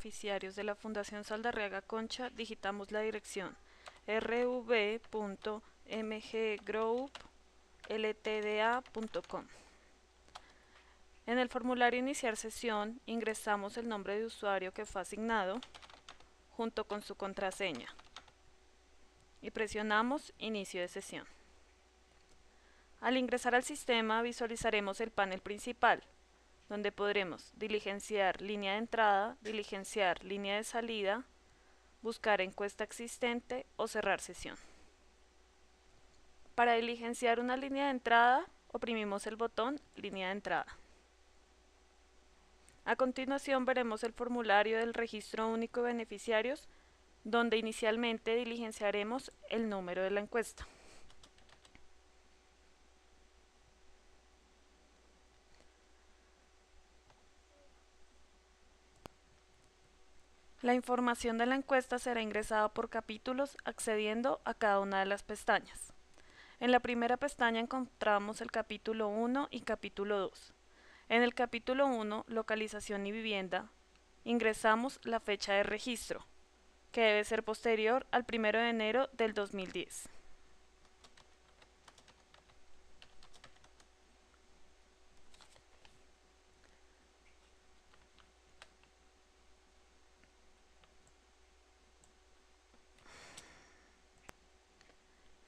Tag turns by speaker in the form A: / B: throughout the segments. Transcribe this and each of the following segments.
A: beneficiarios de la Fundación Saldarriaga Concha, digitamos la dirección rv.mggroupltda.com. En el formulario Iniciar sesión ingresamos el nombre de usuario que fue asignado junto con su contraseña y presionamos Inicio de sesión. Al ingresar al sistema visualizaremos el panel principal, donde podremos diligenciar línea de entrada, diligenciar línea de salida, buscar encuesta existente o cerrar sesión. Para diligenciar una línea de entrada, oprimimos el botón Línea de entrada. A continuación veremos el formulario del Registro Único de Beneficiarios, donde inicialmente diligenciaremos el número de la encuesta. La información de la encuesta será ingresada por capítulos accediendo a cada una de las pestañas. En la primera pestaña encontramos el capítulo 1 y capítulo 2. En el capítulo 1, localización y vivienda, ingresamos la fecha de registro, que debe ser posterior al 1 de enero del 2010.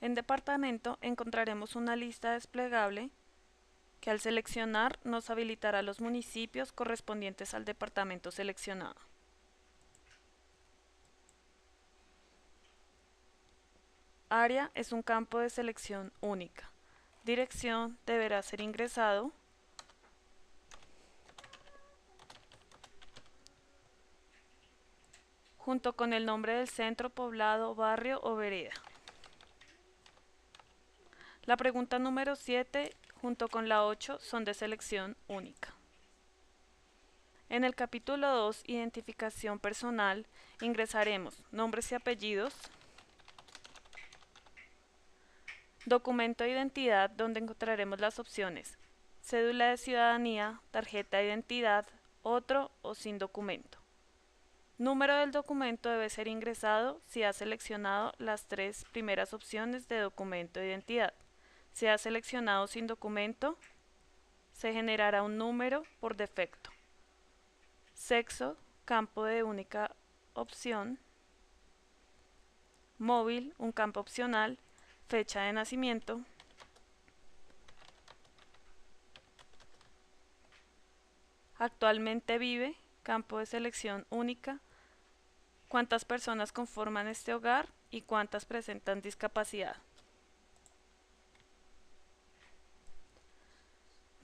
A: En departamento encontraremos una lista desplegable que al seleccionar nos habilitará los municipios correspondientes al departamento seleccionado. Área es un campo de selección única. Dirección deberá ser ingresado junto con el nombre del centro, poblado, barrio o vereda. La pregunta número 7 junto con la 8 son de selección única. En el capítulo 2, Identificación personal, ingresaremos nombres y apellidos, documento de identidad, donde encontraremos las opciones cédula de ciudadanía, tarjeta de identidad, otro o sin documento. Número del documento debe ser ingresado si ha seleccionado las 3 primeras opciones de documento de identidad. Si ha seleccionado sin documento, se generará un número por defecto. Sexo, campo de única opción. Móvil, un campo opcional. Fecha de nacimiento. Actualmente vive, campo de selección única. Cuántas personas conforman este hogar y cuántas presentan discapacidad.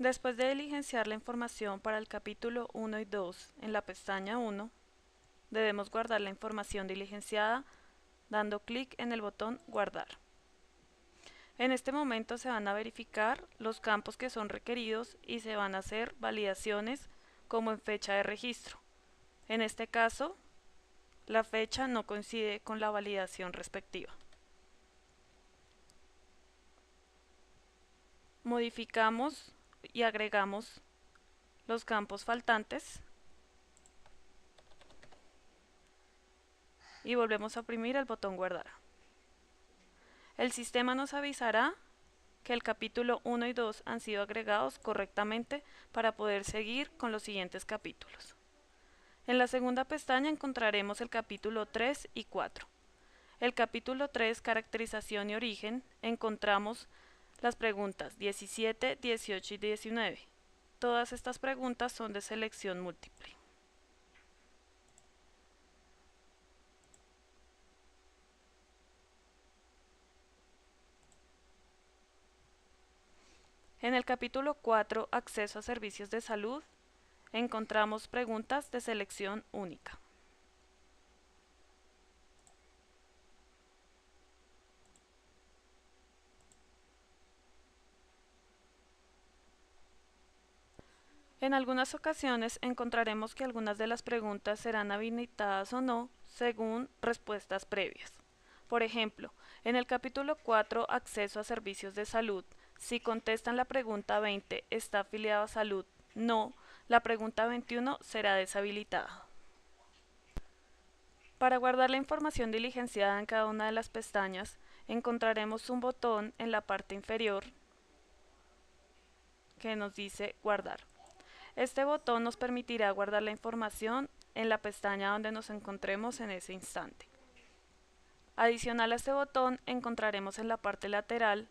A: Después de diligenciar la información para el capítulo 1 y 2 en la pestaña 1, debemos guardar la información diligenciada dando clic en el botón Guardar. En este momento se van a verificar los campos que son requeridos y se van a hacer validaciones como en fecha de registro. En este caso, la fecha no coincide con la validación respectiva. Modificamos y agregamos los campos faltantes y volvemos a oprimir el botón Guardar. El sistema nos avisará que el capítulo 1 y 2 han sido agregados correctamente para poder seguir con los siguientes capítulos. En la segunda pestaña encontraremos el capítulo 3 y 4. El capítulo 3, Caracterización y Origen, encontramos las preguntas 17, 18 y 19. Todas estas preguntas son de selección múltiple. En el capítulo 4, Acceso a servicios de salud, encontramos preguntas de selección única. En algunas ocasiones encontraremos que algunas de las preguntas serán habilitadas o no según respuestas previas. Por ejemplo, en el capítulo 4, Acceso a servicios de salud, si contestan la pregunta 20, ¿está afiliado a salud? No, la pregunta 21 será deshabilitada. Para guardar la información diligenciada en cada una de las pestañas, encontraremos un botón en la parte inferior que nos dice Guardar. Este botón nos permitirá guardar la información en la pestaña donde nos encontremos en ese instante. Adicional a este botón, encontraremos en la parte lateral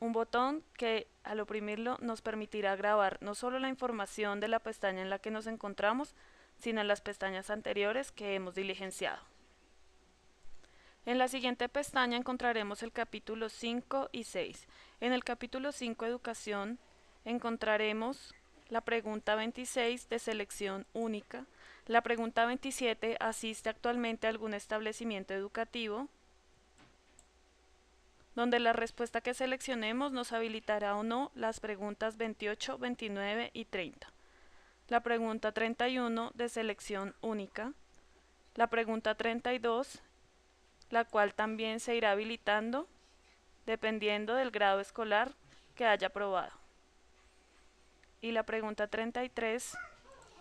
A: un botón que al oprimirlo nos permitirá grabar no solo la información de la pestaña en la que nos encontramos, sino en las pestañas anteriores que hemos diligenciado. En la siguiente pestaña encontraremos el capítulo 5 y 6. En el capítulo 5, Educación, encontraremos la pregunta 26 de selección única. La pregunta 27, ¿asiste actualmente a algún establecimiento educativo?, donde la respuesta que seleccionemos nos habilitará o no las preguntas 28, 29 y 30. La pregunta 31 de selección única. La pregunta 32, la cual también se irá habilitando dependiendo del grado escolar que haya aprobado. Y la pregunta 33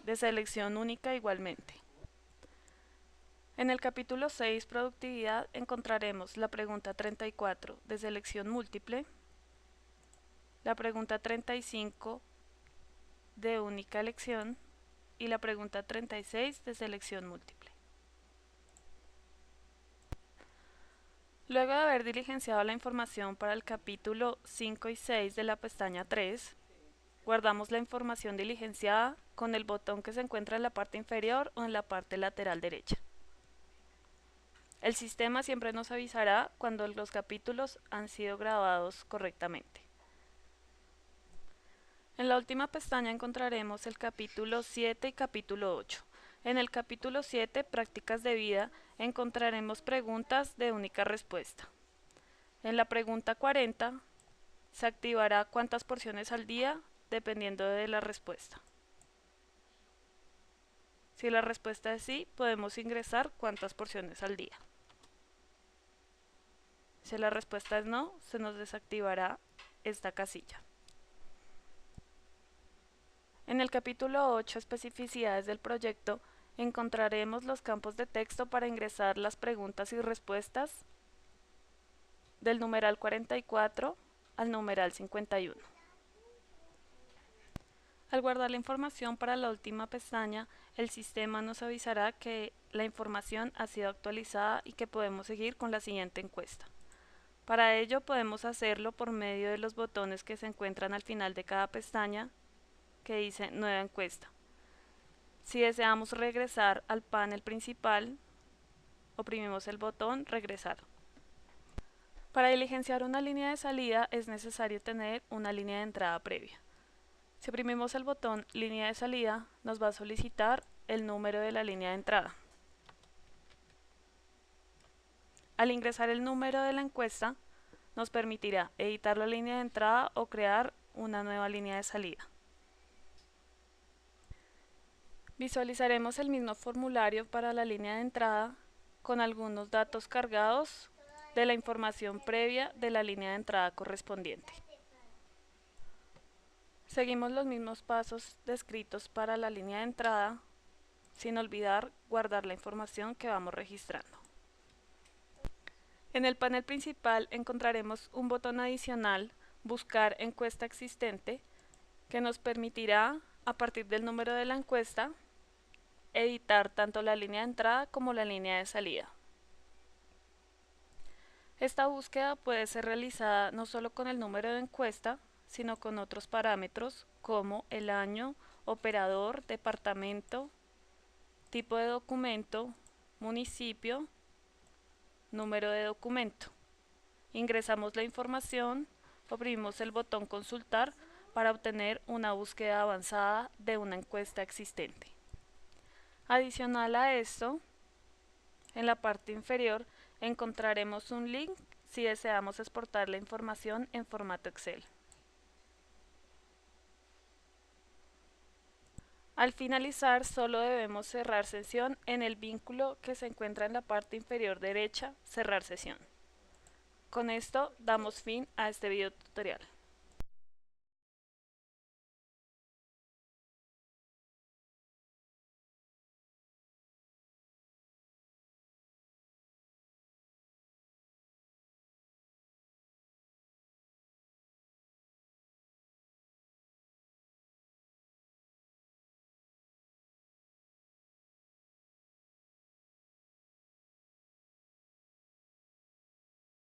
A: de selección única igualmente. En el capítulo 6, Productividad, encontraremos la pregunta 34 de selección múltiple, la pregunta 35 de única elección y la pregunta 36 de selección múltiple. Luego de haber diligenciado la información para el capítulo 5 y 6 de la pestaña 3, guardamos la información diligenciada con el botón que se encuentra en la parte inferior o en la parte lateral derecha. El sistema siempre nos avisará cuando los capítulos han sido grabados correctamente. En la última pestaña encontraremos el capítulo 7 y capítulo 8. En el capítulo 7, Prácticas de vida, encontraremos preguntas de única respuesta. En la pregunta 40, se activará cuántas porciones al día, dependiendo de la respuesta. Si la respuesta es sí, podemos ingresar cuántas porciones al día. Si la respuesta es no, se nos desactivará esta casilla. En el capítulo 8, Especificidades del proyecto, encontraremos los campos de texto para ingresar las preguntas y respuestas del numeral 44 al numeral 51. Al guardar la información para la última pestaña, el sistema nos avisará que la información ha sido actualizada y que podemos seguir con la siguiente encuesta. Para ello podemos hacerlo por medio de los botones que se encuentran al final de cada pestaña que dice Nueva encuesta. Si deseamos regresar al panel principal, oprimimos el botón Regresar. Para diligenciar una línea de salida es necesario tener una línea de entrada previa. Si oprimimos el botón Línea de salida, nos va a solicitar el número de la línea de entrada. Al ingresar el número de la encuesta, nos permitirá editar la línea de entrada o crear una nueva línea de salida. Visualizaremos el mismo formulario para la línea de entrada con algunos datos cargados de la información previa de la línea de entrada correspondiente. Seguimos los mismos pasos descritos para la línea de entrada, sin olvidar guardar la información que vamos registrando. En el panel principal encontraremos un botón adicional, Buscar encuesta existente, que nos permitirá, a partir del número de la encuesta, editar tanto la línea de entrada como la línea de salida. Esta búsqueda puede ser realizada no solo con el número de encuesta, sino con otros parámetros como el año, operador, departamento, tipo de documento, municipio, número de documento. Ingresamos la información, oprimimos el botón Consultar para obtener una búsqueda avanzada de una encuesta existente. Adicional a esto, en la parte inferior encontraremos un link si deseamos exportar la información en formato Excel. Al finalizar, solo debemos cerrar sesión en el vínculo que se encuentra en la parte inferior derecha, Cerrar sesión. Con esto damos fin a este video tutorial.